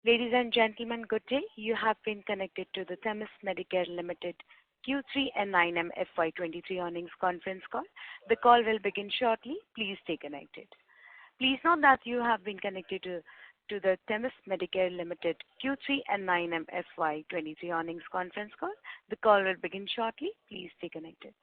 Ladies and gentlemen, good day. You have been connected to the Themis Medicare Limited Q3 and 9M FY23 earnings conference call. The call will begin shortly. Please stay connected. Please note that you have been connected to the Themis Medicare Limited Q3 and 9M FY23 earnings conference call. The call will begin shortly. Please stay connected.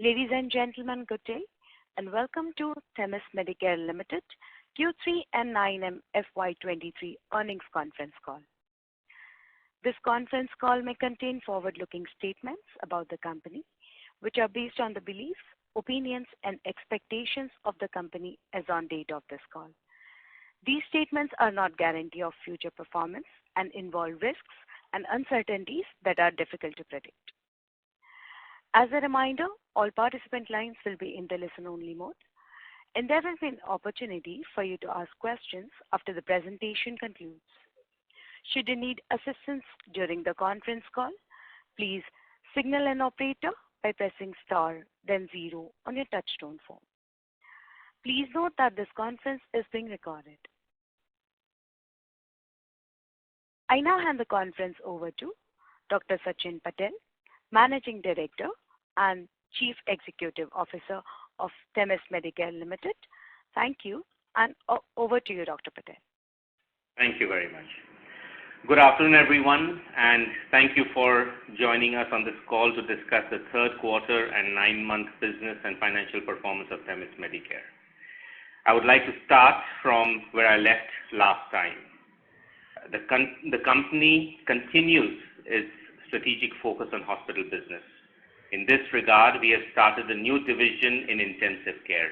Ladies and gentlemen, good day, and welcome to Themis Medicare Limited Q3 and 9M FY23 earnings conference call. This conference call may contain forward-looking statements about the company, which are based on the beliefs, opinions, and expectations of the company as on date of this call. These statements are not guarantee of future performance and involve risks and uncertainties that are difficult to predict. As a reminder, all participant lines will be in the listen-only mode, and there will be an opportunity for you to ask questions after the presentation concludes. Should you need assistance during the conference call, please signal an operator by pressing star, then 0 on your touchtone phone. Please note that this conference is being recorded. I now hand the conference over to Dr. Sachin Patel, Managing Director and Chief Executive Officer of Themis Medicare Limited. Thank you, and over to you, Dr. Patel. Thank you very much. Good afternoon, everyone, and thank you for joining us on this call to discuss the third quarter and 9-month business and financial performance of Themis Medicare. I would like to start from where I left last time. The company continues its strategic focus on hospital business. In this regard, we have started a new division in intensive care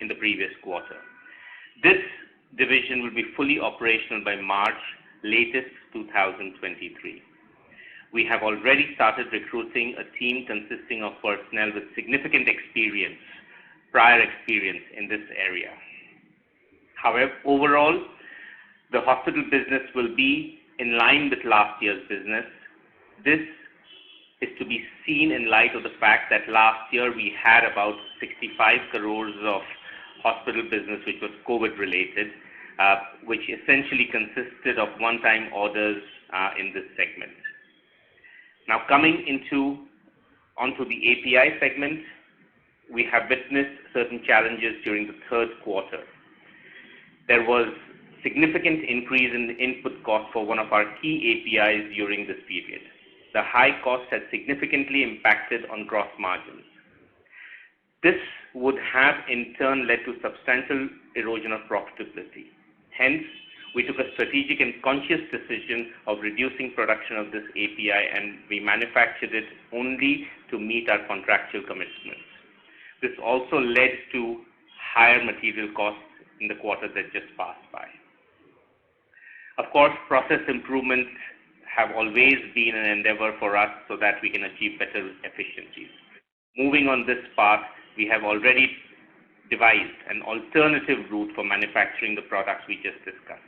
in the previous quarter. This division will be fully operational by March, latest 2023. We have already started recruiting a team consisting of personnel with significant prior experience in this area. However, overall, the hospital business will be in line with last year's business. This is to be seen in light of the fact that last year we had about 65 crores of hospital business which was COVID related, which essentially consisted of one-time orders in this segment. Now coming onto the API segment, we have witnessed certain challenges during the third quarter. There was significant increase in the input cost for one of our key APIs during this period. The high cost has significantly impacted on gross margins. This would have in turn led to substantial erosion of profitability. Hence, we took a strategic and conscious decision of reducing production of this API, and we manufactured it only to meet our contractual commitments. This also led to higher material costs in the quarter that just passed by. Of course, process improvement have always been an endeavor for us so that we can achieve better efficiencies. Moving on this path, we have already devised an alternative route for manufacturing the products we just discussed.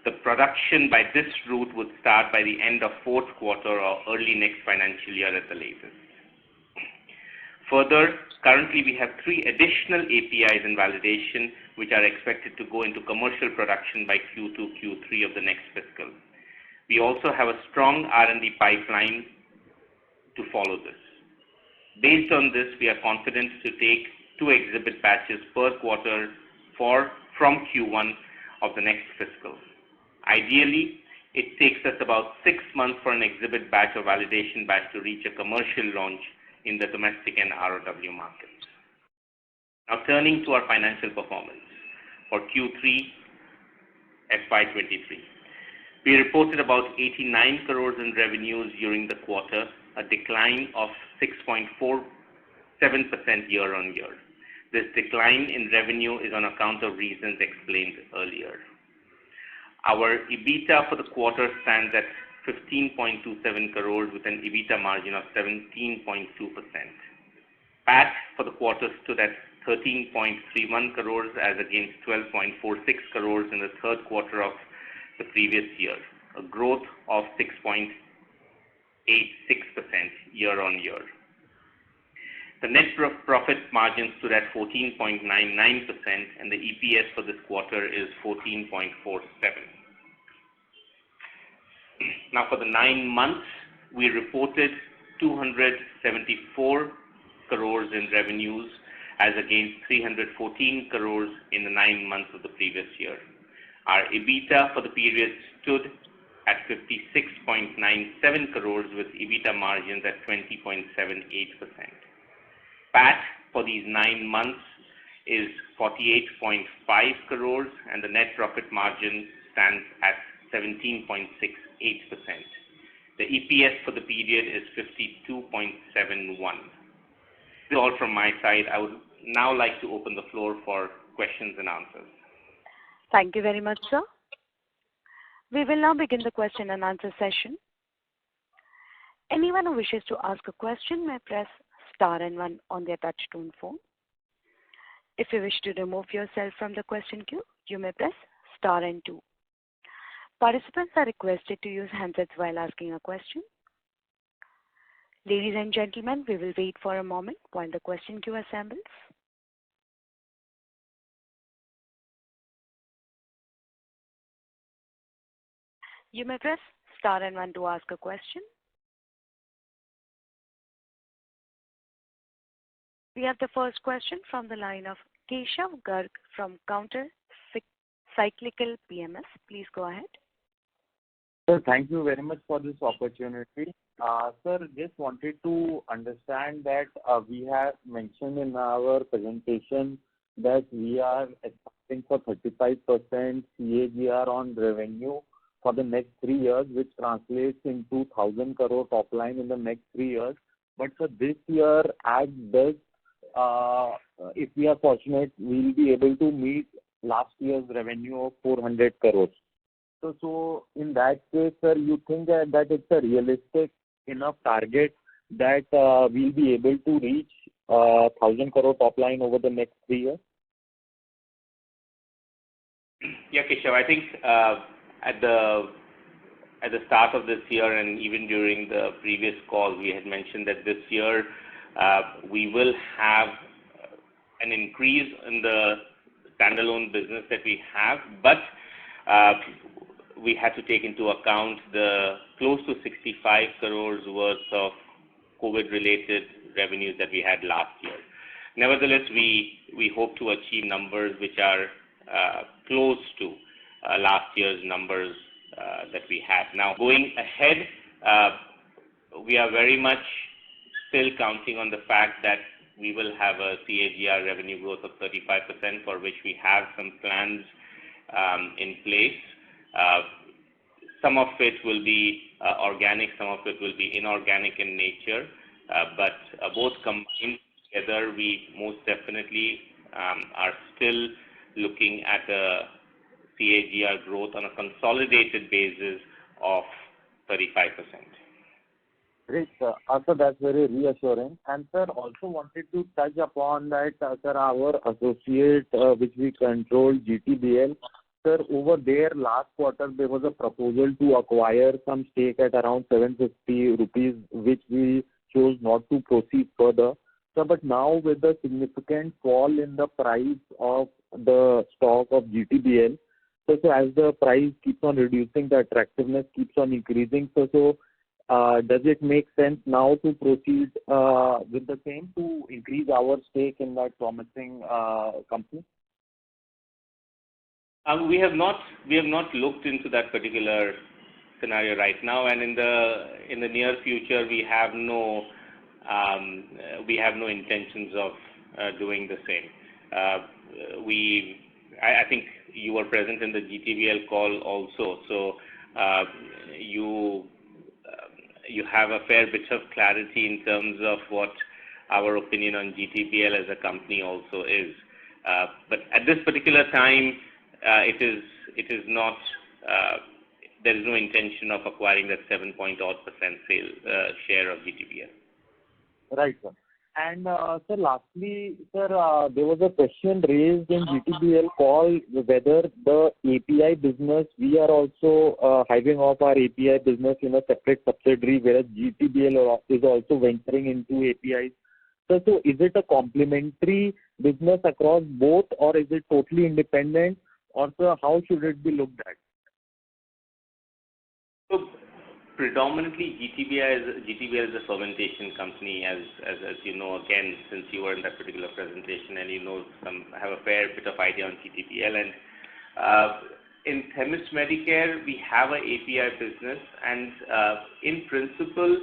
The production by this route would start by the end of fourth quarter or early next financial year at the latest. Further, currently we have 3 additional APIs in validation which are expected to go into commercial production by Q2, Q3 of the next fiscal. We also have a strong R&D pipeline to follow this. Based on this, we are confident to take 2 exhibit batches per quarter from Q1 of the next fiscal. Ideally, it takes us about 6 months for an exhibit batch or validation batch to reach a commercial launch in the domestic and ROW markets. Now turning to our financial performance for Q3 FY23. We reported about 89 crores in revenues during the quarter, a decline of 6.47% year on year. This decline in revenue is on account of reasons explained earlier. Our EBITDA for the quarter stands at 15.27 crores with an EBITDA margin of 17.2%. PAT for the quarter stood at 13.31 crores as against 12.46 crores in the third quarter of the previous year, a growth of 6.86% year on year. The net profit margin stood at 14.99% and the EPS for this quarter is 14.47. Now for the 9 months, we reported 274 crores in revenues as against 314 crores in the 9 months of the previous year. Our EBITDA for the period stood at 56.97 crores with EBITDA margins at 20.78%. PAT for these 9 months is 48.5 crores and the net profit margin stands at 17.68%. The EPS for the period is 52.71. This is all from my side. I would now like to open the floor for questions and answers. Thank you very much, sir. We will now begin the question and answer session. Anyone who wishes to ask a question may press star and 1 on their touch-tone phone. If you wish to remove yourself from the question queue, you may press star and 2. Participants are requested to use handsets while asking a question. Ladies and gentlemen, we will wait for a moment while the question queue assembles. You may press star and 1 to ask a question. We have the first question from the line of Keshav Garg from Counter Cyclical PMS. Please go ahead. Sir, thank you very much for this opportunity. Sir, just wanted to understand that we have mentioned in our presentation that we are expecting for 35% CAGR on revenue for the next 3 years, which translates into 1,000 crore top line in the next 3 years. But for this year, at best, if we are fortunate, we will be able to meet last year's revenue of 400 crores. So in that case, sir, you think that it's a realistic enough target that we'll be able to reach 1,000 crore top line over the next 3 years? Yeah, Keshav, I think at the start of this year and even during the previous call, we had mentioned that this year we will have an increase in the standalone business that we have, but we had to take into account the close to 65 crores worth of COVID-related revenues that we had last year. Nevertheless, we hope to achieve numbers which are close to last year's numbers that we had. Now, going ahead, we are very much still counting on the fact that we will have a CAGR revenue growth of 35%, for which we have some plans in place. Some of it will be organic, some of it will be inorganic in nature, but both combined together, we most definitely are still looking at a CAGR growth on a consolidated basis of 35%. Great, sir. So that's very reassuring. And sir, also wanted to touch upon that, sir, our associate, which we control, GTBL, sir, over there last quarter there was a proposal to acquire some stake at around 750 rupees, which we chose not to proceed further. So, but now with the significant fall in the price of the stock of GTBL, so as the price keeps on reducing, the attractiveness keeps on increasing. Does it make sense now to proceed with the same to increase our stake in that promising company? We have not looked into that particular scenario right now, and in the near future we have no intentions of doing the same. I think you were present in the GTBL call also, so you have a fair bit of clarity in terms of what our opinion on GTBL as a company also is. But at this particular time, it is not. There is no intention of acquiring that 7.odd% share of GTBL. Right, sir. And sir, lastly, sir, there was a question raised in GTBL call whether the API business, we are also hiving off our API business in a separate subsidiary, whereas GTBL is also venturing into APIs. So is it a complementary business across both, or is it totally independent, or sir, how should it be looked at? So, predominantly, GTBL is a fermentation company, as you know, again, since you were in that particular presentation, and you know have a fair bit of idea on GTBL. And in Themis Medicare, we have an API business, and in principle,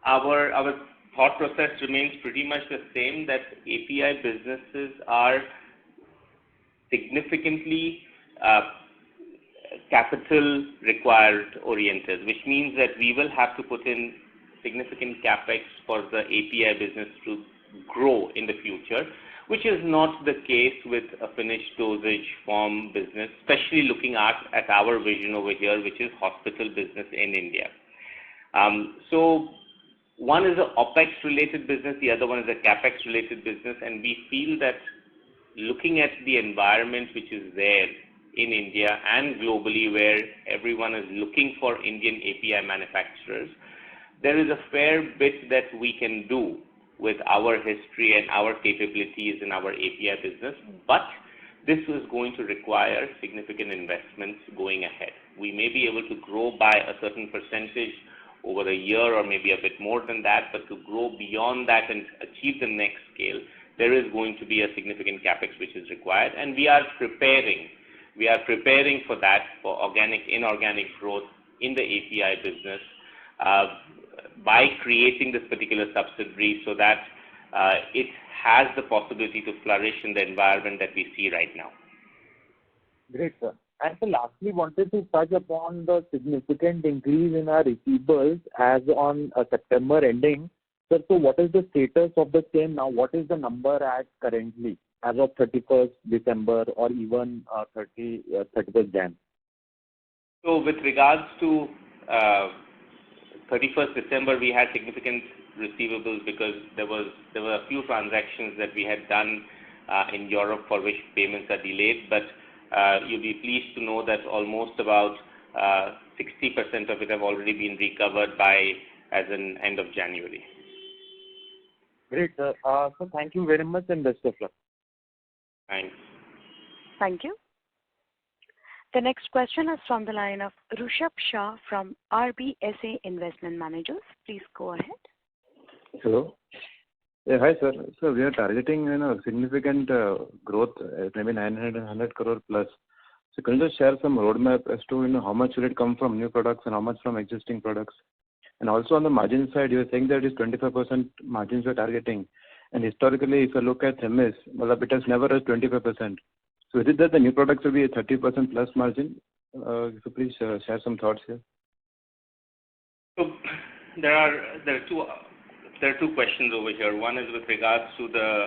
our thought process remains pretty much the same, that API businesses are significantly capital required oriented, which means that we will have to put in significant capex for the API business to grow in the future, which is not the case with a finished dosage form business, especially looking at our vision over here, which is hospital business in India. So one is an OPEX related business, the other one is a CAPEX related business, and we feel that looking at the environment which is there in India and globally, where everyone is looking for Indian API manufacturers, there is a fair bit that we can do with our history and our capabilities in our API business, but this is going to require significant investments going ahead. We may be able to grow by a certain percentage over a year or maybe a bit more than that, but to grow beyond that and achieve the next scale, there is going to be a significant capex which is required, and we are preparing for that, for organic, inorganic growth in the API business by creating this particular subsidiary so that it has the possibility to flourish in the environment that we see right now. Great, sir. And so lastly, wanted to touch upon the significant increase in our receivables as on September ending. Sir, so what is the status of the same now? What is the number at currently as of 31st December or even 31st Jan? So with regards to 31st December, we had significant receivables because there were a few transactions that we had done in Europe for which payments are delayed, but you'll be pleased to know that almost about 60% of it have already been recovered by as an end of January. Great, sir. So thank you very much and best of luck. Thanks. Thank you. The next question is from the line of Rushabh Shah from RBSA Investment Managers. Please go ahead. Hello. Yeah, hi, sir. So we are targeting significant growth, maybe 100 crore plus. So can you just share some roadmap as to how much will it come from new products and how much from existing products? And also on the margin side, you were saying that it's 25% margins we're targeting. And historically, if you look at Themis, well, it has never reached 25%. So is it that the new products will be a 30% plus margin? So please share some thoughts here. So there are two questions over here. One is with regards to the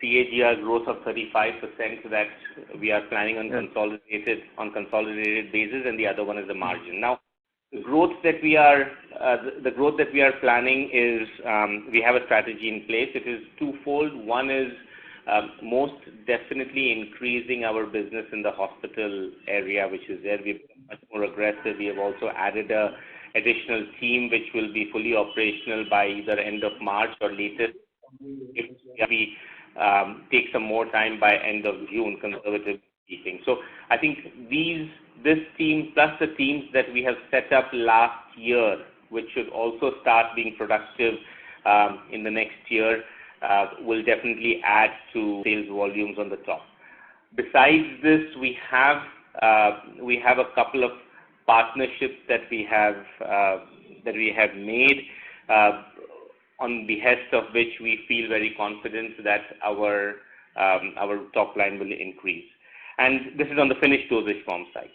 CAGR growth of 35% that we are planning on consolidated basis, and the other one is the margin. Now, the growth that we are planning is we have a strategy in place. It is twofold. One is most definitely increasing our business in the hospital area, which is there. We've been much more aggressive. We have also added a additional team which will be fully operational by either end of March or latest if we take some more time by end of June, conservative speaking. So I think this team plus the teams that we have set up last year, which should also start being productive in the next year, will definitely add to sales volumes on the top. Besides this, we have a couple of partnerships that we have made, on behest of which we feel very confident that our top line will increase. And this is on the finished dosage form side.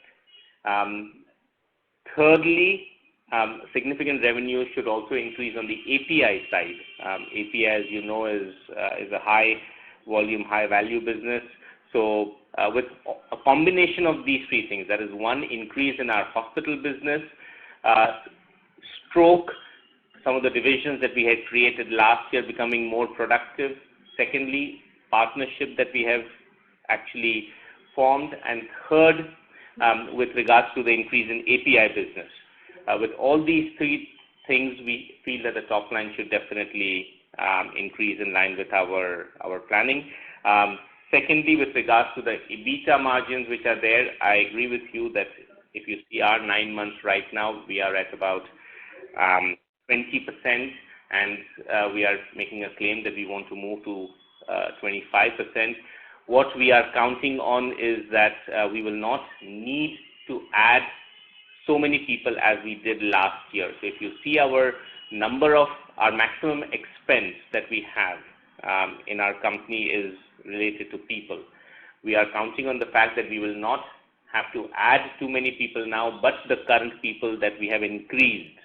Thirdly, significant revenue should also increase on the API side. API, as you know, is a high volume, high value business. So with a combination of these three things, that is one, increase in our hospital business, stroke some of the divisions that we had created last year becoming more productive. Secondly, partnership that we have actually formed. And third, with regards to the increase in API business. With all these three things, we feel that the top line should definitely increase in line with our planning. Secondly, with regards to the EBITDA margins which are there, I agree with you that if you see our 9 months right now, we are at about 20%, and we are making a claim that we want to move to 25%. What we are counting on is that we will not need to add so many people as we did last year. So if you see our maximum expense that we have in our company is related to people. We are counting on the fact that we will not have to add too many people now, but the current people that we have increased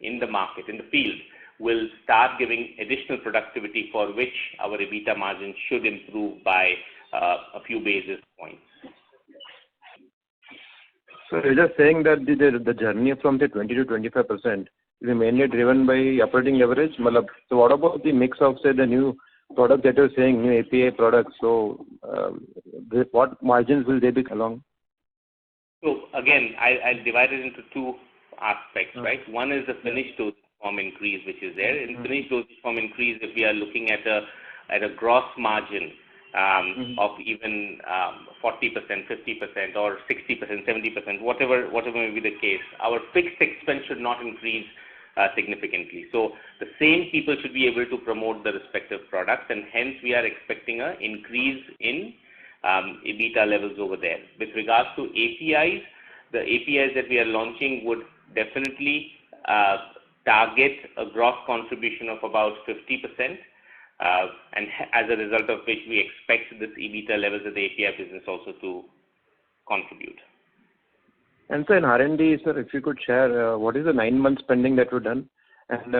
in the market, in the field, will start giving additional productivity for which our EBITDA margin should improve by a few basis points. So you're just saying that the journey from the 20 to 25% is mainly driven by operating leverage. So what about the mix of, say, the new product that you're saying, new API products? So what margins will they be along? So again, I'll divide it into two aspects, right? One is the finished dosage form increase, which is there. In finished dosage form increase, if we are looking at a gross margin of even 40%, 50%, or 60%, 70%, whatever may be the case, our fixed expense should not increase significantly. So the same people should be able to promote the respective products, and hence we are expecting an increase in EBITDA levels over there. With regards to APIs, the APIs that we are launching would definitely target a gross contribution of about 50%, and as a result of which we expect this EBITDA levels of the API business also to contribute. And so in R&D, sir, if you could share what is the 9 month spending that we've done, and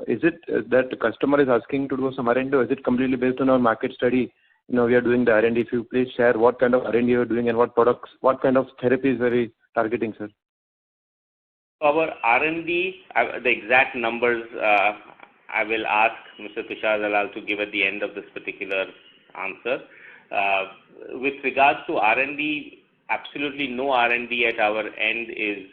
is it that the customer is asking to do some R&D, or is it completely based on our market study? We are doing the R&D. If you please share what kind of R&D you are doing and what products, what kind of therapies are we targeting, sir? Our R&D, the exact numbers, I will ask Mr. Tushar Dalal to give at the end of this particular answer. With regards to R&D, absolutely no R&D at our end is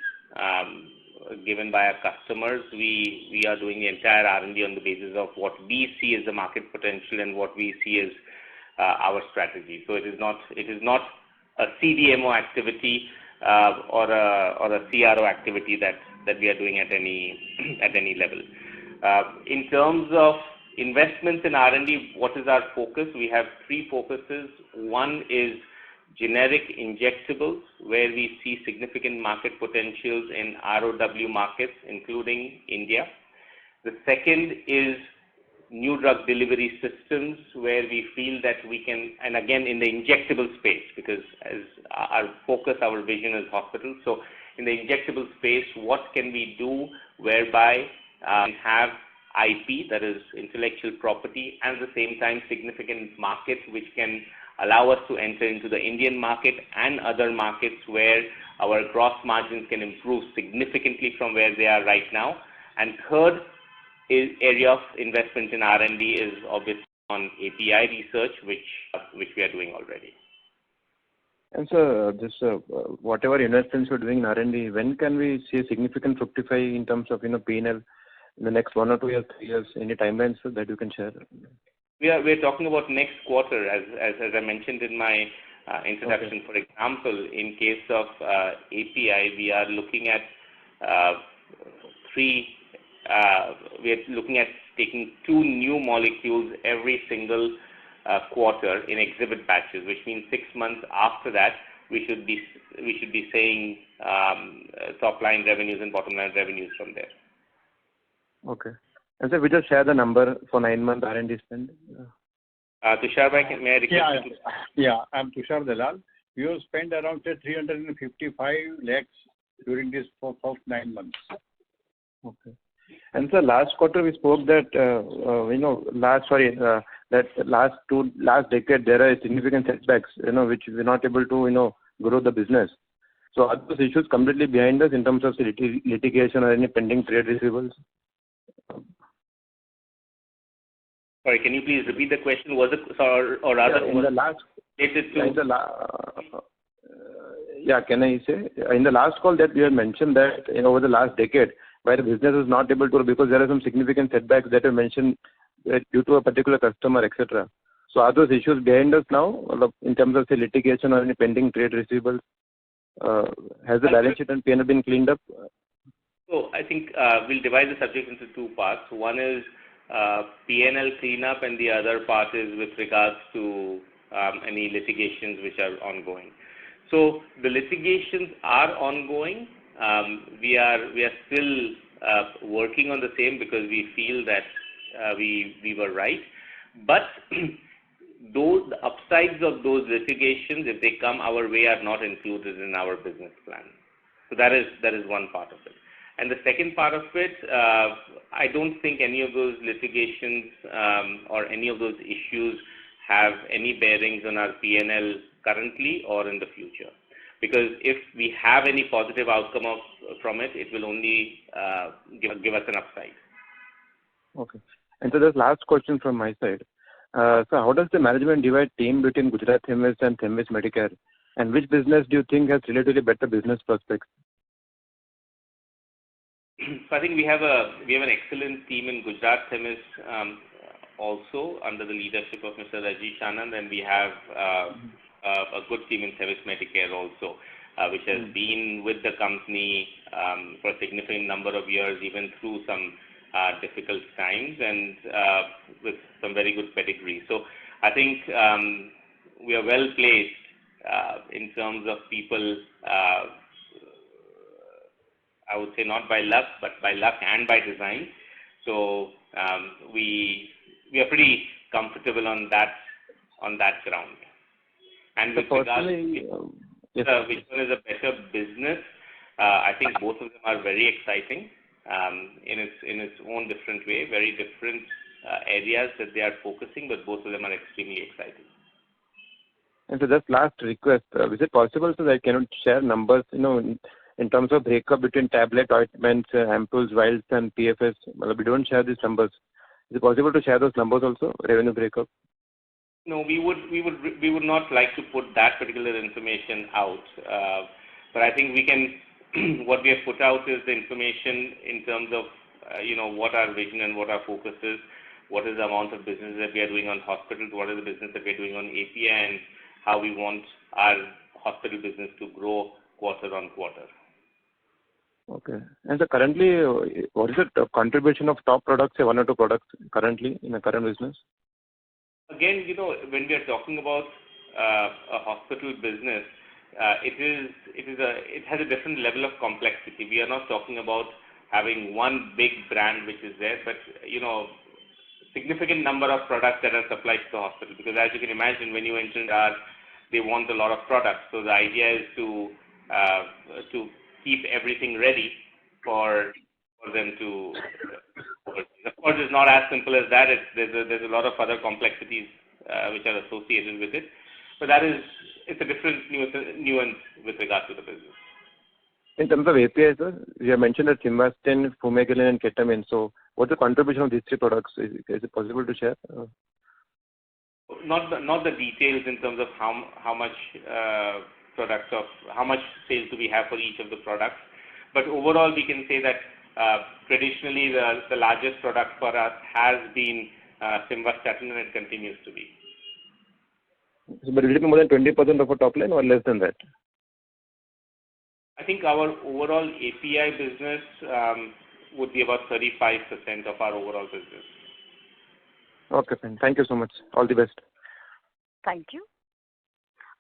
given by our customers. We are doing the entire R&D on the basis of what we see as the market potential and what we see as our strategy. So it is not a CDMO activity or a CRO activity that we are doing at any level. In terms of investments in R&D, what is our focus? We have three focuses. One is generic injectables, where we see significant market potentials in ROW markets, including India. The second is new drug delivery systems, where we feel that we can, and again in the injectable space, because as our focus, our vision is hospitals. So in the injectable space, what can we do whereby we have IP, that is intellectual property, and at the same time significant market which can allow us to enter into the Indian market and other markets where our gross margins can improve significantly from where they are right now. And third area of investment in R&D is obviously on API research, which we are doing already. And so, this whatever investments we're doing in R&D, when can we see a significant fructify in terms of P&L in the next 1 or 2 years, 3 years? Any timelines that you can share? We're talking about next quarter, as I mentioned in my introduction. Okay. For example, in case of API, we are looking at we are looking at taking 2 new molecules every single quarter in exhibit batches, which means 6 months after that we should be saying top line revenues and bottom line revenues from there. Okay. And so we just share the number for 9-month R&D spend. Tushar, may I request you to... Yeah, I'm Tushar Dalal. We have spent around 355 lakhs during this first 9 months. Okay. And so last quarter we spoke that last decade there are significant setbacks, which we're not able to grow the business. So are those issues completely behind us in terms of litigation or any pending trade receivables? Sorry, can you please repeat the question? Was it or rather in the last related to? Can I say in the last call that we had mentioned that over the last decade, where the business is not able to, because there are some significant setbacks that you mentioned due to a particular customer, etc. So are those issues behind us now in terms of litigation or any pending trade receivables? Has the balance sheet and P&L been cleaned up? So I think we'll divide the subject into 2 parts. One is P&L cleanup, and the other part is with regards to any litigations which are ongoing. So the litigations are ongoing. We are still working on the same because we feel that we were right. But the upsides of those litigations, if they come our way, are not included in our business plan. So that is one part of it. And the second part of it, I don't think any of those litigations or any of those issues have any bearings on our P&L currently or in the future. Because if we have any positive outcome from it, it will only give us an upside. Okay. And so this last question from my side. So how does the management divide team between Gujarat Themis and Themis Medicare? And which business do you think has relatively better business prospects? So I think we have an excellent team in Gujarat Themis also under the leadership of Mr. Rajesh Anand, and we have a good team in Themis Medicare also, which has been with the company for a significant number of years, even through some difficult times, and with some very good pedigree. So I think we are well placed in terms of people. I would say not by luck, but by luck and by design. So we are pretty comfortable on that ground. And with regards to which one is a better business, I think both of them are very exciting in its own different way, very different areas that they are focusing, but both of them are extremely exciting. And so just last request, is it possible so that I cannot share numbers, in terms of breakup between tablet, ointments, ampoules, vials, and PFS? We don't share these numbers. Is it possible to share those numbers also, revenue breakup? No, we would not like to put that particular information out. But I think we can. What we have put out is the information in terms of what our vision and what our focus is. What is the amount of business that we are doing on hospitals? What is the business that we are doing on API, and how we want our hospital business to grow quarter on quarter. Okay. And so currently, what is the contribution of top products, say 1 or 2 products currently in the current business? Again, when we are talking about a hospital business, it has a different level of complexity. We are not talking about having one big brand which is there, but significant number of products that are supplied to the hospital. Because as you can imagine, when you enter they want a lot of products. So the idea is to keep everything ready for them to. Of course, it's not as simple as that. There's a lot of other complexities which are associated with it. But it's a different nuance with regard to the business. In terms of API, sir, you have mentioned that simvastatin, fumigaline, and ketamine. So what's the contribution of these three products? Is it possible to share? Not the details in terms of how much how much sales do we have for each of the products. But overall, we can say that traditionally the largest product for us has been simvastatin, and it continues to be. But will it be more than 20% of our top line or less than that? I think our overall API business would be about 35% of our overall business. Okay, fine. Thank you so much. All the best. Thank you.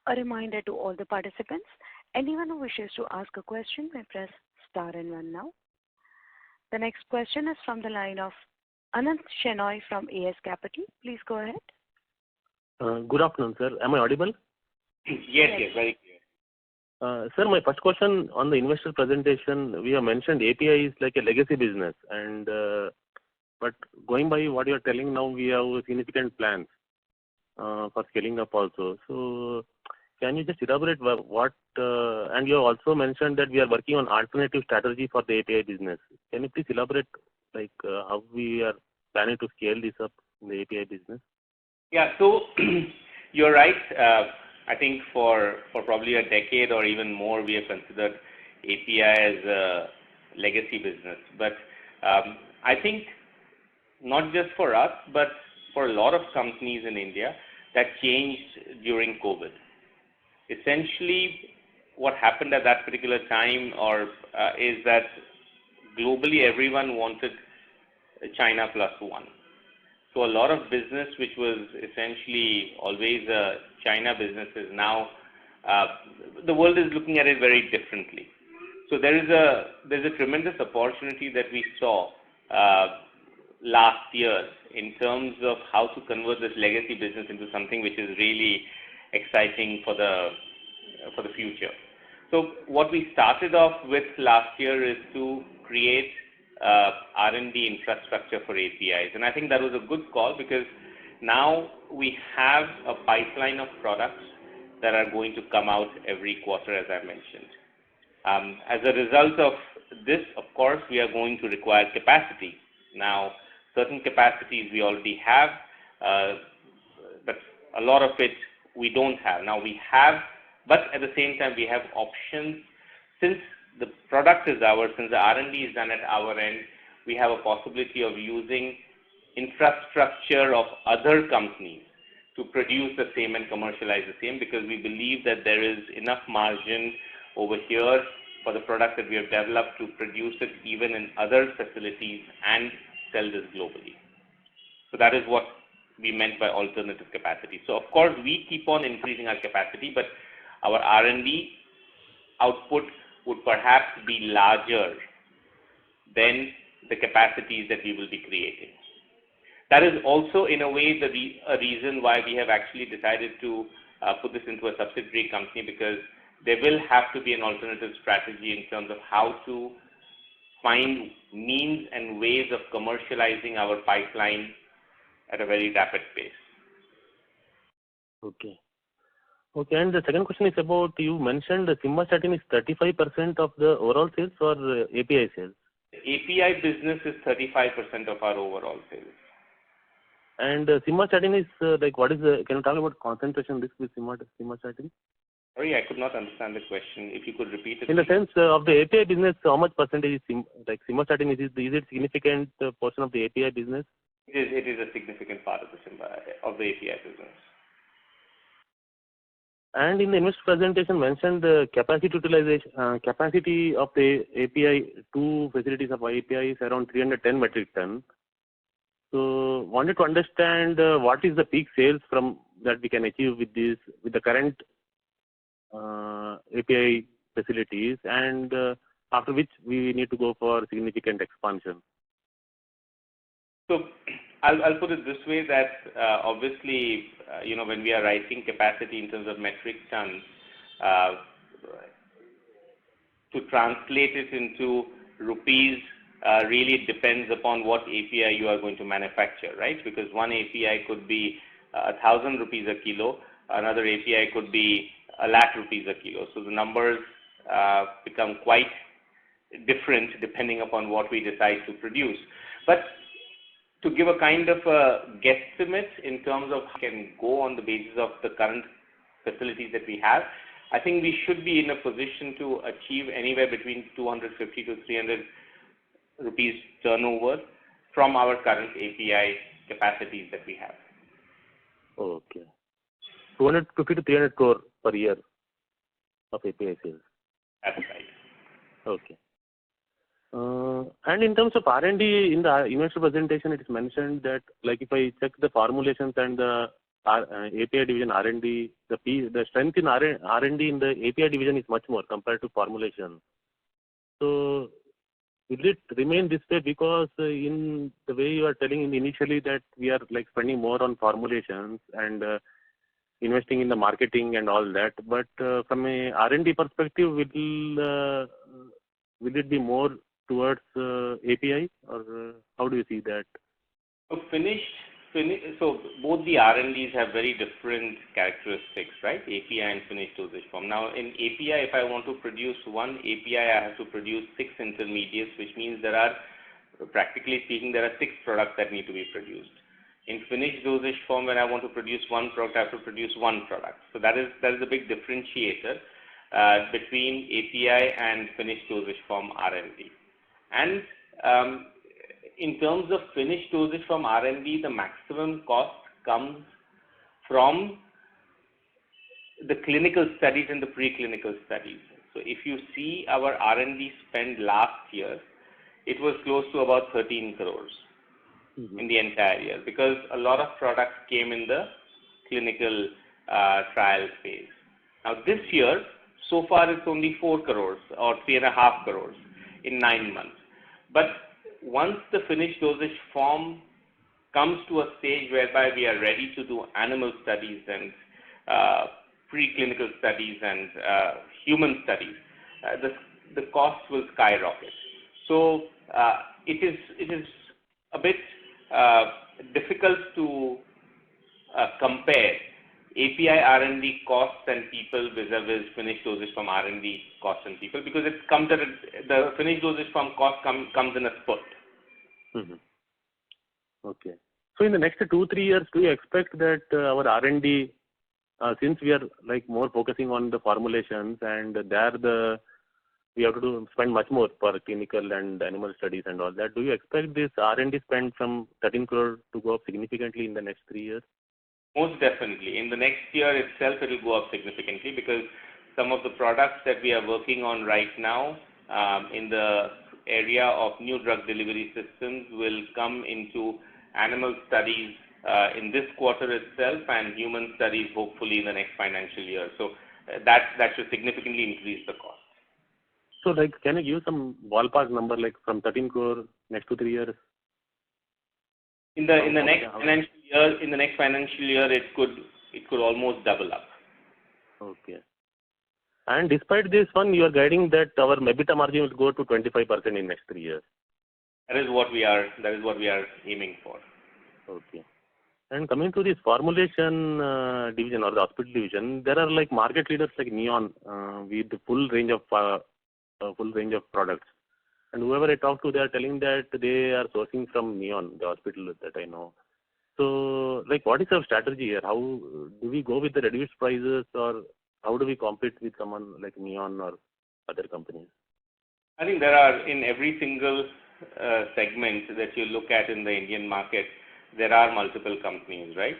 A reminder to all the participants, anyone who wishes to ask a question may press star and one now. The next question is from the line of Anant Shenoy from AS Capital. Please go ahead. Good afternoon, sir. Am I audible? Yes, very clear. Sir, my first question on the investor presentation, we have mentioned API is like a legacy business, and but going by what you are telling now, we have significant plans for scaling up also. So, can you just elaborate what? And you have also mentioned that we are working on alternative strategy for the API business. Can you please elaborate, like how we are planning to scale this up in the API business? Yeah, so you're right. I think for probably a decade or even more, we have considered API as a legacy business. But I think not just for us, but for a lot of companies in India, that changed during COVID. Essentially, what happened at that particular time is that globally everyone wanted China plus one. So a lot of business which was essentially always a China business is now, the world is looking at it very differently. So there's a tremendous opportunity that we saw last year in terms of how to convert this legacy business into something which is really exciting for the future. So what we started off with last year is to create R&D infrastructure for APIs, and I think that was a good call because now we have a pipeline of products that are going to come out every quarter, as I mentioned. As a result of this, of course, we are going to require capacity. Now, certain capacities we already have, but a lot of it we don't have. Now we have, but at the same time we have options. Since the product is ours, since the R&D is done at our end, we have a possibility of using infrastructure of other companies to produce the same and commercialize the same, because we believe that there is enough margin over here for the product that we have developed to produce it even in other facilities and sell this globally. So that is what we meant by alternative capacity. So of course we keep on increasing our capacity, but our R&D output would perhaps be larger than the capacities that we will be creating. That is also in a way a reason why we have actually decided to put this into a subsidiary company, because there will have to be an alternative strategy in terms of how to find means and ways of commercializing our pipeline at a very rapid pace. Okay. Okay, and the second question is about, you mentioned the simvastatin is 35% of the overall sales or API sales? API business is 35% of our overall sales. And simvastatin is like, what is can you talk about concentration risk with simvastatin? Sorry, I could not understand the question. If you could repeat it. In the sense of the API business, how much percentage is simvastatin? Is it significant portion of the API business? It is a significant part of the API business. And in the investor presentation mentioned the capacity utilization, capacity of the API, two facilities of API is around 310 metric ton. So wanted to understand what is the peak sales from that we can achieve with the current API facilities, and after which we need to go for significant expansion. So I'll put it this way, that obviously, when we are writing capacity in terms of metric tons, to translate it into rupees really depends upon what API you are going to manufacture, right? Because one API could be 1,000 rupees a kilo, another API could be 1,00,000 rupees a kilo. So the numbers become quite different depending upon what we decide to produce. But to give a kind of a guesstimate in terms of can go on the basis of the current facilities that we have, I think we should be in a position to achieve anywhere between 250 to 300 rupees turnover from our current API capacities that we have. Okay. 250 to 300 crore per year of API sales. That's right. Okay. And in terms of R&D, in the investor presentation, it is mentioned that, like, if I check the formulations and the API division R&D, the strength in R&D in the API division is much more compared to formulation. So, will it remain this way? Because in the way you are telling initially that we are like spending more on formulations and investing in the marketing and all that, but from a R&D perspective, will it be more towards API, or how do you see that? So both the R&Ds have very different characteristics, right? API and finished dosage form. Now in API, if I want to produce one API, I have to produce 6 intermediates, which means there are, practically speaking, there are 6 products that need to be produced. In finished dosage form, when I want to produce one product, I have to produce one product. So that is a big differentiator between API and finished dosage form R&D. And in terms of finished dosage form R&D, the maximum cost comes from the clinical studies and the preclinical studies. So if you see our R&D spend last year, it was close to about 13 crores in the entire year, because a lot of products came in the clinical trial phase. Now this year, so far it's only 4 crores or 3.5 crores in 9 months. But once the finished dosage form comes to a stage whereby we are ready to do animal studies and preclinical studies and human studies, the cost will skyrocket. So it is a bit difficult to compare API R&D costs and people vis-a-vis finished dosage form R&D costs and people, because it comes at the finished dosage form cost comes in a spurt. Okay. So in the next 2-3 years, do you expect that our R&D, since we are like more focusing on the formulations and there we have to spend much more for clinical and animal studies and all that, do you expect this R&D spend from 13 crore to go up significantly in the next 3 years? Most definitely. In the next year itself, it will go up significantly, because some of the products that we are working on right now in the area of new drug delivery systems will come into animal studies in this quarter itself, and human studies hopefully in the next financial year. So that should significantly increase the cost. So, like, can you give some ballpark number, like from 13 crore next to 3 years? In the next financial year, it could almost double up. Okay. And despite this one, you are guiding that our EBITDA margin will go to 25% in next 3 years. That is what we are aiming for. Okay. And coming to this formulation division or the hospital division, there are like market leaders like Neon with the full range of products. And whoever I talk to, they are telling that they are sourcing from Neon, the hospital that I know. So, like, what is our strategy here? How do we go with the reduced prices, or how do we compete with someone like Neon or other companies? I think there are, in every single segment that you look at in the Indian market, there are multiple companies, right?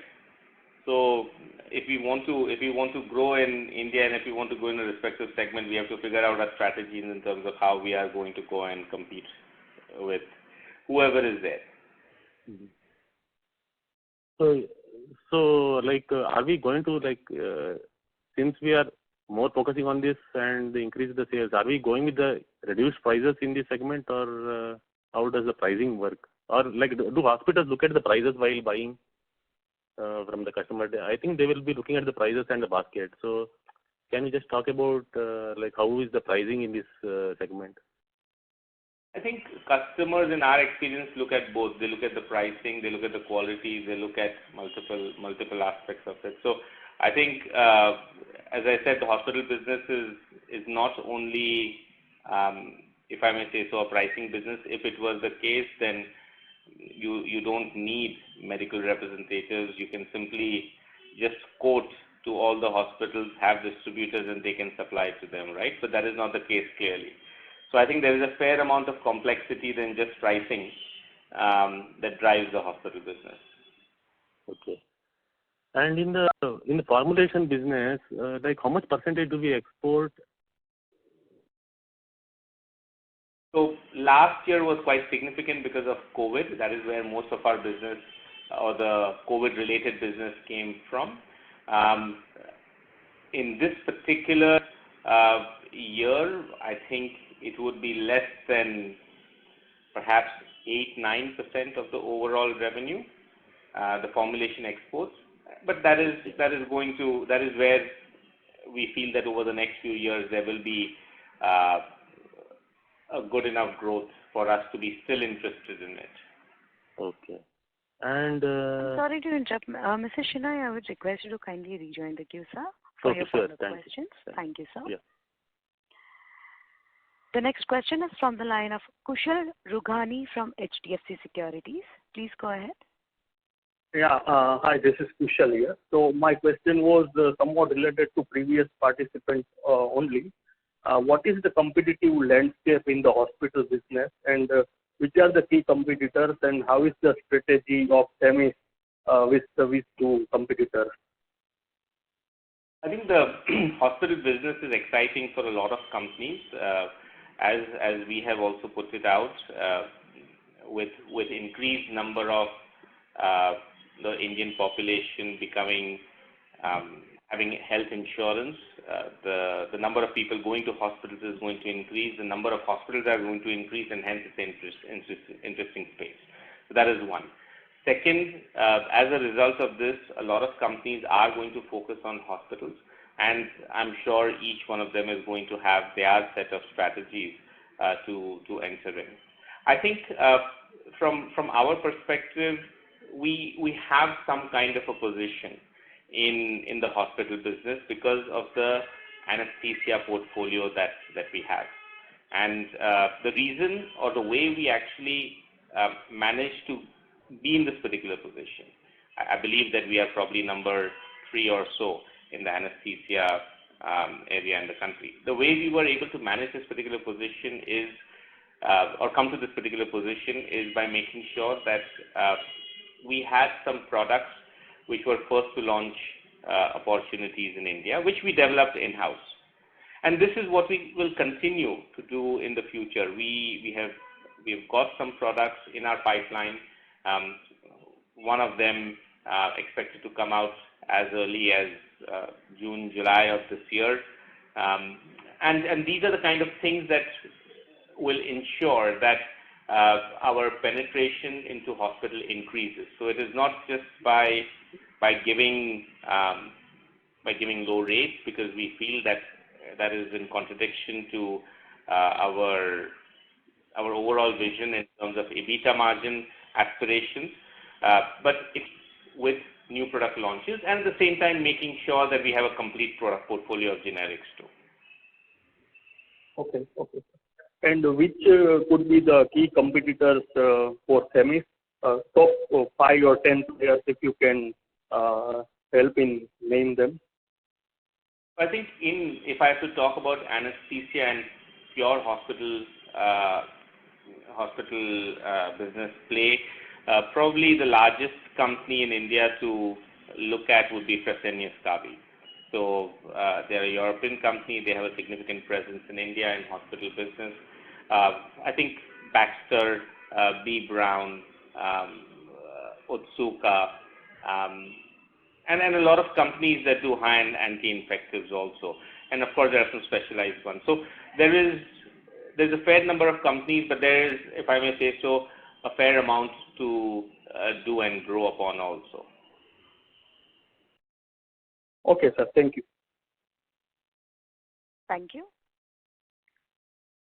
So if we want to grow in India, and if we want to go in a respective segment, we have to figure out our strategies in terms of how we are going to go and compete with whoever is there. Mm-hmm. So like, are we going to, like, since we are more focusing on this and increase the sales, are we going with the reduced prices in this segment, or how does the pricing work? Or like, do hospitals look at the prices while buying from the customer? I think they will be looking at the prices and the basket. So can you just talk about like how is the pricing in this segment? I think customers in our experience look at both. They look at the pricing, they look at the quality, they look at multiple aspects of it. So I think, as I said, the hospital business is not only, if I may say so, a pricing business. If it was the case, then you don't need medical representatives. You can simply just quote to all the hospitals, have distributors, and they can supply to them, right? But that is not the case clearly. So I think there is a fair amount of complexity than just pricing that drives the hospital business. Okay. And in the formulation business, like how much percentage do we export? So last year was quite significant because of COVID. That is where most of our business or the COVID-related business came from. In this particular year, I think it would be less than perhaps 8-9% of the overall revenue, the formulation exports. But that is where we feel that over the next few years there will be a good enough growth for us to be still interested in it. Okay. And I'm sorry to interrupt. Mr. Shenoy, I would request you to kindly rejoin the queue, sir, for your follow-up questions. Thank you, sir. Yeah. The next question is from the line of Kushal Rughani from HDFC Securities. Please go ahead. Yeah, hi, this is Kushal here. So my question was somewhat related to previous participants only. What is the competitive landscape in the hospital business, and which are the key competitors, and how is the strategy of Themis with the two competitors? I think the hospital business is exciting for a lot of companies, as we have also put it out, with increased number of the Indian population becoming having health insurance. The number of people going to hospitals is going to increase. The number of hospitals are going to increase, and hence it's interesting space. So that is one. Second, as a result of this, a lot of companies are going to focus on hospitals, and I'm sure each one of them is going to have their set of strategies to enter in. I think from our perspective, we have some kind of a position in the hospital business because of the anesthesia portfolio that we have. And the reason or the way we actually managed to be in this particular position, I believe that we are probably number 3 or so in the anesthesia area in the country. The way we were able to manage this particular position is, or come to this particular position, is by making sure that we had some products which were first to launch opportunities in India, which we developed in-house. And this is what we will continue to do in the future. We've got some products in our pipeline. One of them expected to come out as early as June, July of this year. And these are the kind of things that will ensure that our penetration into hospital increases. So it is not just by giving low rates, because we feel that is in contradiction to our overall vision in terms of EBITDA margin aspirations, but it's with new product launches, and at the same time making sure that we have a complete product portfolio of generics too. Okay. And which could be the key competitors for Themis? Top 5 or 10 players, if you can help in name them. I think if I have to talk about anesthesia and pure hospital business play, probably the largest company in India to look at would be Fresenius Kabi. So they're a European company. They have a significant presence in India in hospital business. I think Baxter, B. Brown, Otsuka, and then a lot of companies that do high-end anti-infectives also. And of course, there are some specialized ones. So there's a fair number of companies, but there is, if I may say so, a fair amount to do and grow upon also. Okay, sir. Thank you. Thank you.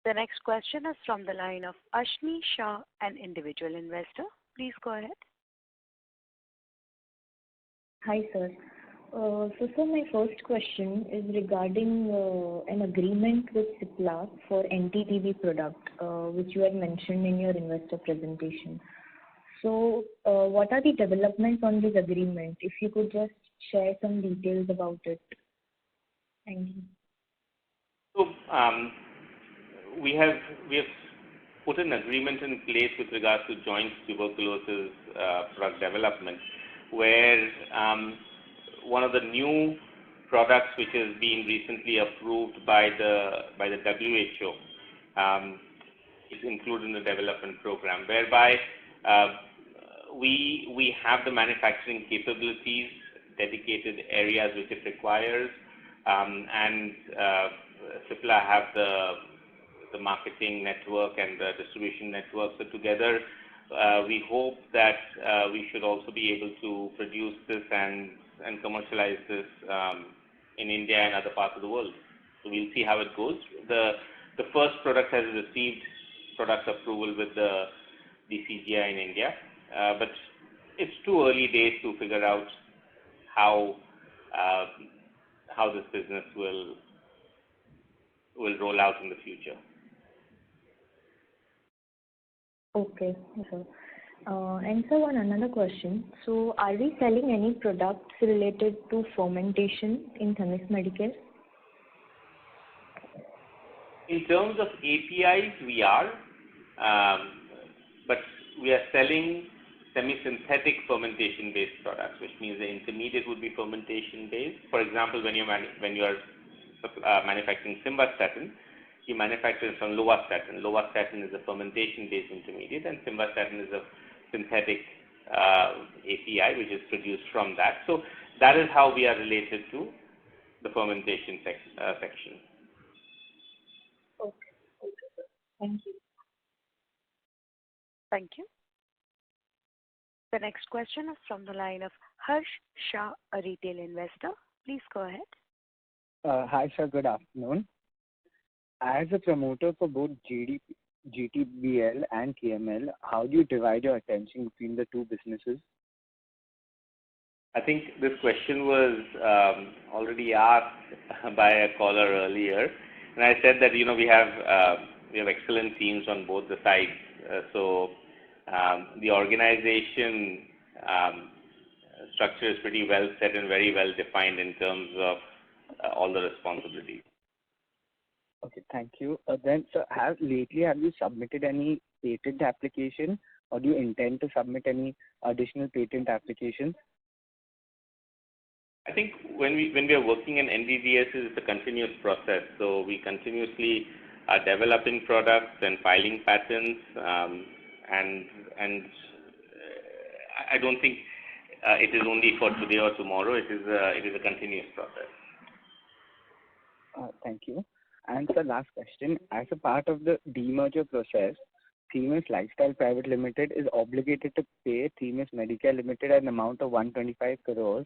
The next question is from the line of Ashni Shah, an individual investor. Please go ahead. Hi, sir. Sir, my first question is regarding an agreement with Cipla for NTTB product, which you had mentioned in your investor presentation. So, what are the developments on this agreement? If you could just share some details about it. Thank you. So, we have put an agreement in place with regards to joint tuberculosis drug development, where one of the new products which has been recently approved by the WHO is included in the development program, whereby we have the manufacturing capabilities, dedicated areas which it requires, and Cipla have the marketing network and the distribution network. So together, we hope that we should also be able to produce this and commercialize this in India and other parts of the world. So we'll see how it goes. The first product has received product approval with the DCGI in India, but it's too early days to figure out how this business will roll out in the future. Okay, sir. And sir, another question. So, are we selling any products related to fermentation in Themis Medicare? In terms of APIs, we are, but we are selling semi-synthetic fermentation-based products, which means the intermediate would be fermentation-based. For example, when you are manufacturing simvastatin, you manufacture from lovastatin. Lovastatin is a fermentation-based intermediate, and simvastatin is a synthetic API, which is produced from that. So that is how we are related to the fermentation section. Okay, sir. Thank you. Thank you. The next question is from the line of Harsh Shah, a retail investor. Please go ahead. Hi, sir. Good afternoon. As a promoter for both GTBL and TML, how do you divide your attention between the two businesses? I think this question was already asked by a caller earlier, and I said that we have excellent teams on both the sides. So the organization structure is pretty well set and very well defined in terms of all the responsibilities. Okay, thank you. Then, sir, have you submitted any patent application, or do you intend to submit any additional patent applications? I think when we are working in NDDS, it's a continuous process. So we continuously are developing products and filing patents, and I don't think it is only for today or tomorrow. It is a continuous process. Thank you. And sir, last question. As a part of the demerger process, Themis Lifestyle Private Limited is obligated to pay Themis Medicare Limited an amount of 125 crores.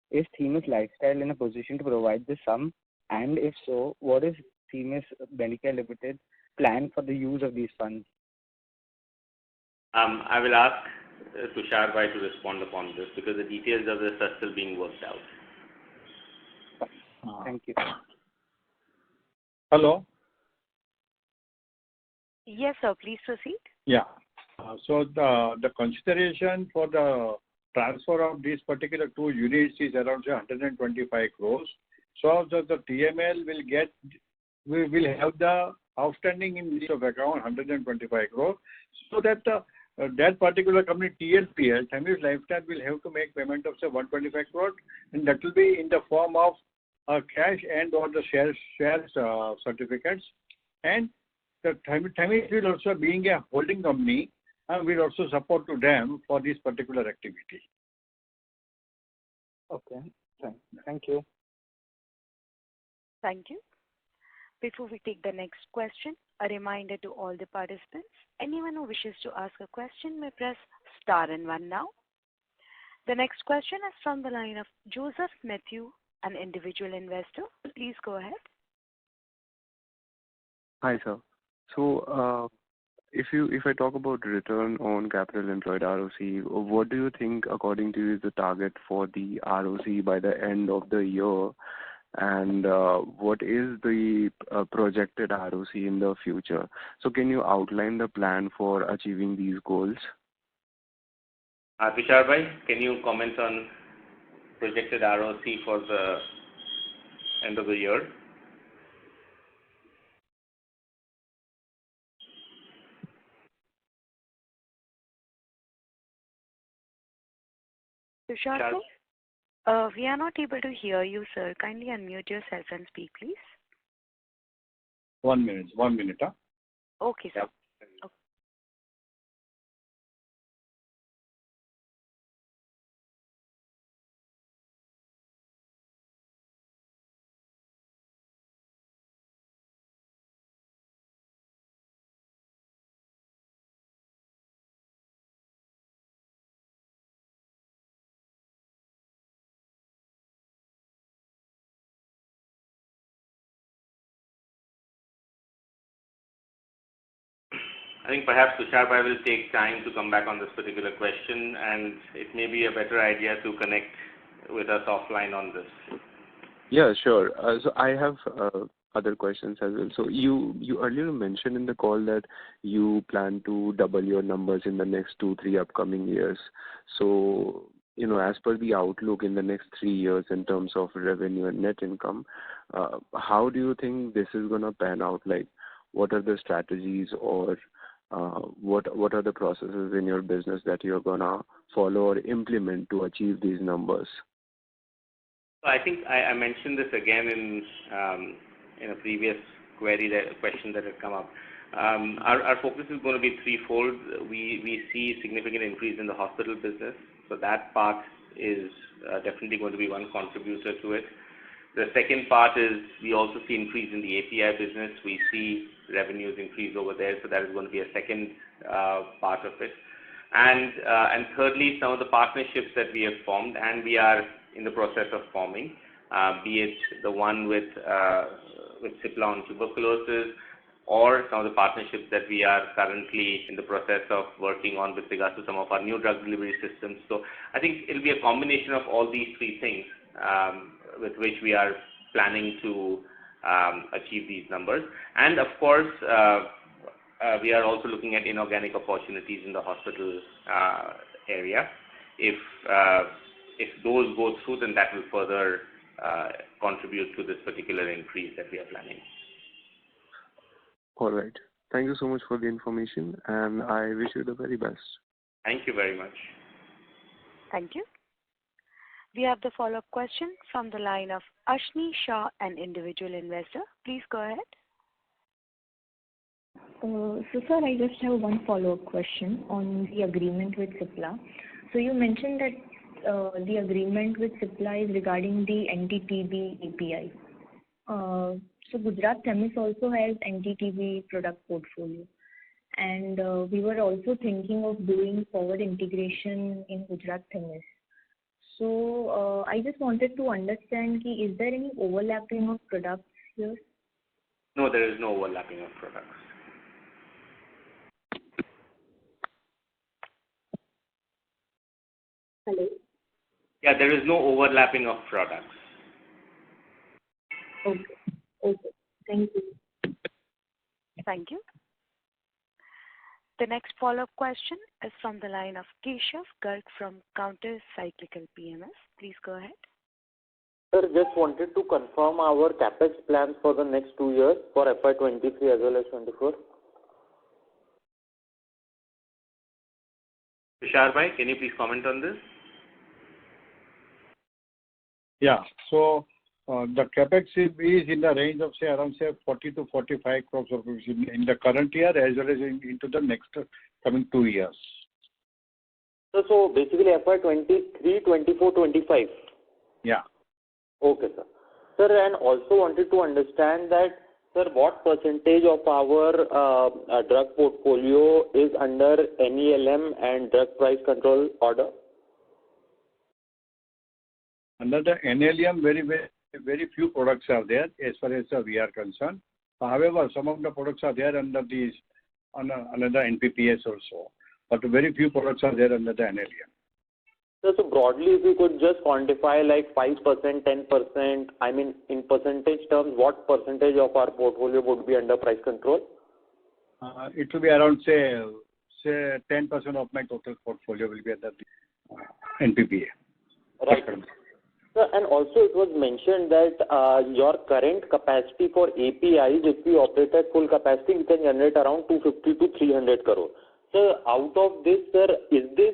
Is Themis Lifestyle in a position to provide this sum? And if so, what is Themis Medicare Limited plan for the use of these funds? I will ask Tushar Bhai to respond upon this because the details of this are still being worked out. Thank you. Hello? Yes, sir. Please proceed. Yeah. So the consideration for the transfer of these particular two units is around 125 crores. So the TML will have the outstanding in list of account 125 crores. So that that particular company TLPL, Themis Lifestyle, will have to make payment of say 125 crores, and that will be in the form of cash and or the shares certificates. And the Themis will also, being a holding company, will also support to them for this particular activity. Okay. Thank you. Thank you. Before we take the next question, a reminder to all the participants, anyone who wishes to ask a question may press star and one now. The next question is from the line of Joseph Matthew, an individual investor. Please go ahead. Hi, sir. So, if I talk about return on capital employed, ROC, what do you think, according to you, is the target for the ROC by the end of the year? And what is the projected ROC in the future? So can you outline the plan for achieving these goals? Tushar bhai, can you comment on projected ROC for the end of the year? Tushar, sir? We are not able to hear you, sir. Kindly unmute yourself and speak, please. 1 minute. 1 minute. Huh? Okay, sir. Okay. I think perhaps Tushar bhai will take time to come back on this particular question, and it may be a better idea to connect with us offline on this. Yeah, sure. So I have other questions as well. So you earlier mentioned in the call that you plan to double your numbers in the next 2-3 upcoming years. So, as per the outlook in the next 3 years in terms of revenue and net income, how do you think this is going to pan out? Like, what are the strategies, or what are the processes in your business that you're going to follow or implement to achieve these numbers? I think I mentioned this again in a previous question that had come up. Our focus is going to be threefold. We see significant increase in the hospital business, so that part is definitely going to be one contributor to it. The second part is we also see increase in the API business. We see revenues increase over there, so that is going to be a second part of it. And thirdly, some of the partnerships that we have formed and we are in the process of forming, be it the one with Cipla on tuberculosis, or some of the partnerships that we are currently in the process of working on with regards to some of our new drug delivery systems. So I think it will be a combination of all these three things with which we are planning to achieve these numbers. And of course, we are also looking at inorganic opportunities in the hospital area. If those go through, then that will further contribute to this particular increase that we are planning. All right. Thank you so much for the information, and I wish you the very best. Thank you very much. Thank you. We have the follow-up question from the line of Ashni Shah, an individual investor. Please go ahead. So, sir, I just have one follow-up question on the agreement with Cipla. So you mentioned that the agreement with Cipla is regarding the anti-TB API. So Gujarat Themis also has anti-TB product portfolio, and we were also thinking of doing forward integration in Gujarat Themis. So I just wanted to understand, is there any overlapping of products here? No, there is no overlapping of products. Hello? Yeah, there is no overlapping of products. Okay. Thank you. Thank you. The next follow-up question is from the line of Keshav Garg from Counter Cyclical PMS. Please go ahead. Sir, just wanted to confirm our capex plans for the next 2 years for FY23 as well as 24. Tushar bhai, can you please comment on this? Yeah. So the capex is in the range of around 40 to 45 crores rupees in the current year as well as into the next coming 2 years. So basically FY23, 24, 25. Yeah. Okay, sir. Sir, and also wanted to understand that, sir, what percentage of our drug portfolio is under NELM and drug price control order? Under the NLM, very few products are there as far as we are concerned. However, some of the products are there under another NPPS also, but very few products are there under the NLEM. So broadly, if you could just quantify like 5%, 10%, I mean, in percentage terms, what percentage of our portfolio would be under price control? It will be around, say 10% of my total portfolio will be under the NPPA. Right. So, and also it was mentioned that your current capacity for APIs, if we operate at full capacity, we can generate around 250 to 300 crore. So out of this, sir, is this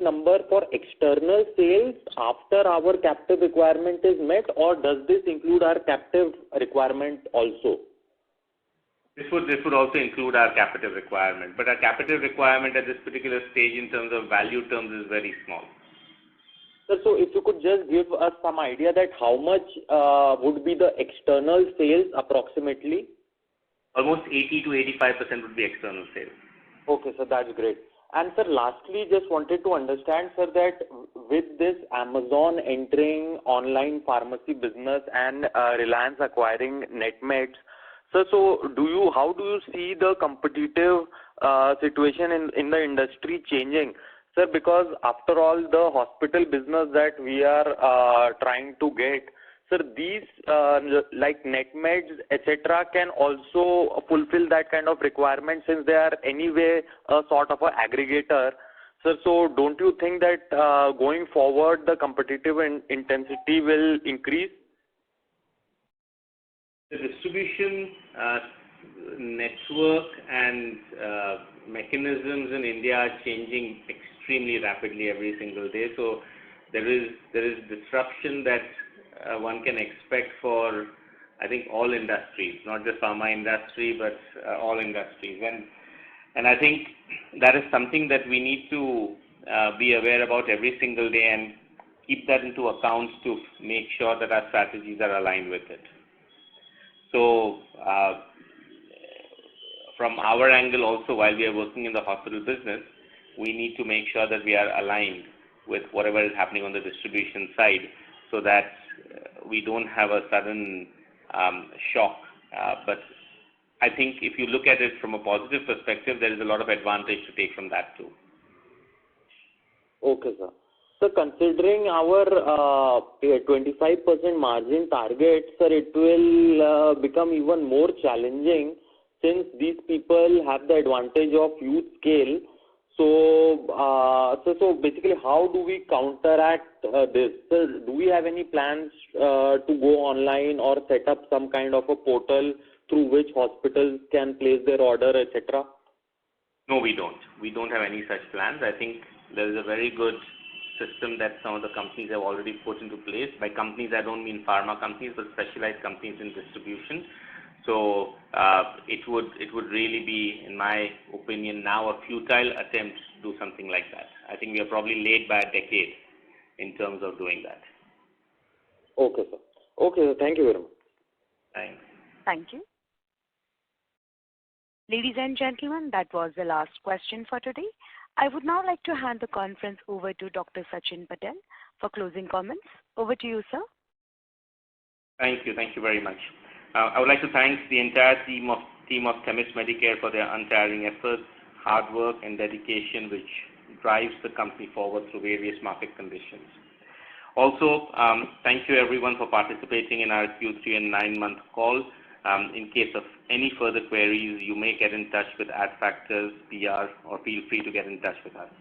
number for external sales after our captive requirement is met, or does this include our captive requirement also? This would also include our captive requirement, but our captive requirement at this particular stage in terms of value terms is very small. Sir, so if you could just give us some idea that how much would be the external sales approximately? Almost 80 to 85% would be external sales. Okay, so that's great. And sir, lastly, just wanted to understand, sir, that with this Amazon entering online pharmacy business and Reliance acquiring NetMeds, sir, so how do you see the competitive situation in the industry changing? Sir, because after all, the hospital business that we are trying to get, sir, these like NetMeds, etc., can also fulfill that kind of requirement since they are anyway a sort of an aggregator. Sir, so don't you think that going forward the competitive intensity will increase? The distribution network and mechanisms in India are changing extremely rapidly every single day. So there is disruption that one can expect for, I think, all industries, not just pharma industry, but all industries. And I think that is something that we need to be aware about every single day and keep that into account to make sure that our strategies are aligned with it. So from our angle also, while we are working in the hospital business, we need to make sure that we are aligned with whatever is happening on the distribution side so that we don't have a sudden shock. But I think if you look at it from a positive perspective, there is a lot of advantage to take from that too. Okay, sir. So considering our 25% margin target, sir, it will become even more challenging since these people have the advantage of huge scale. So basically, how do we counteract this? Sir, do we have any plans to go online or set up some kind of a portal through which hospitals can place their order, etc.? No, we don't. We don't have any such plans. I think there is a very good system that some of the companies have already put into place. By companies, I don't mean pharma companies, but specialized companies in distribution. So it would really be, in my opinion, now a futile attempt to do something like that. I think we are probably late by a decade in terms of doing that. Okay, sir. Okay, sir. Thank you very much. Thanks. Thank you. Ladies and gentlemen, that was the last question for today. I would now like to hand the conference over to Dr. Sachin Patel for closing comments. Over to you, sir. Thank you. Thank you very much. I would like to thank the entire team of Themis Medicare for their untiring efforts, hard work, and dedication, which drives the company forward through various market conditions. Also, thank you everyone for participating in our Q3 and 9-month call. In case of any further queries, you may get in touch with Adfactors, PR, or feel free to get in touch with us.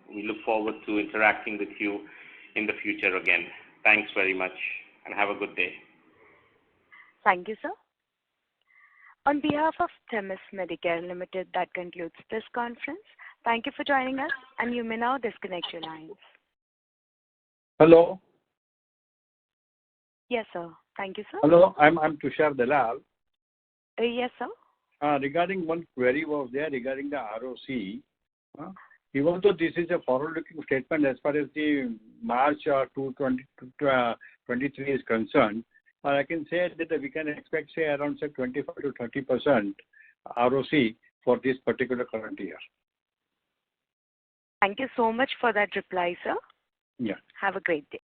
We look forward to interacting with you in the future again. Thanks very much and have a good day. Thank you, sir. On behalf of Themis Medicare Limited, that concludes this conference. Thank you for joining us, and you may now disconnect your lines. Hello. Yes, sir. Thank you, sir. Hello, I'm Tushar Dalal. Yes, sir. Regarding one query was there regarding the ROC. Even though this is a forward-looking statement as far as the March 2023 is concerned, I can say that we can expect, say, around 25 to 30% ROC for this particular current year. Thank you so much for that reply, sir. Yeah. Have a great day.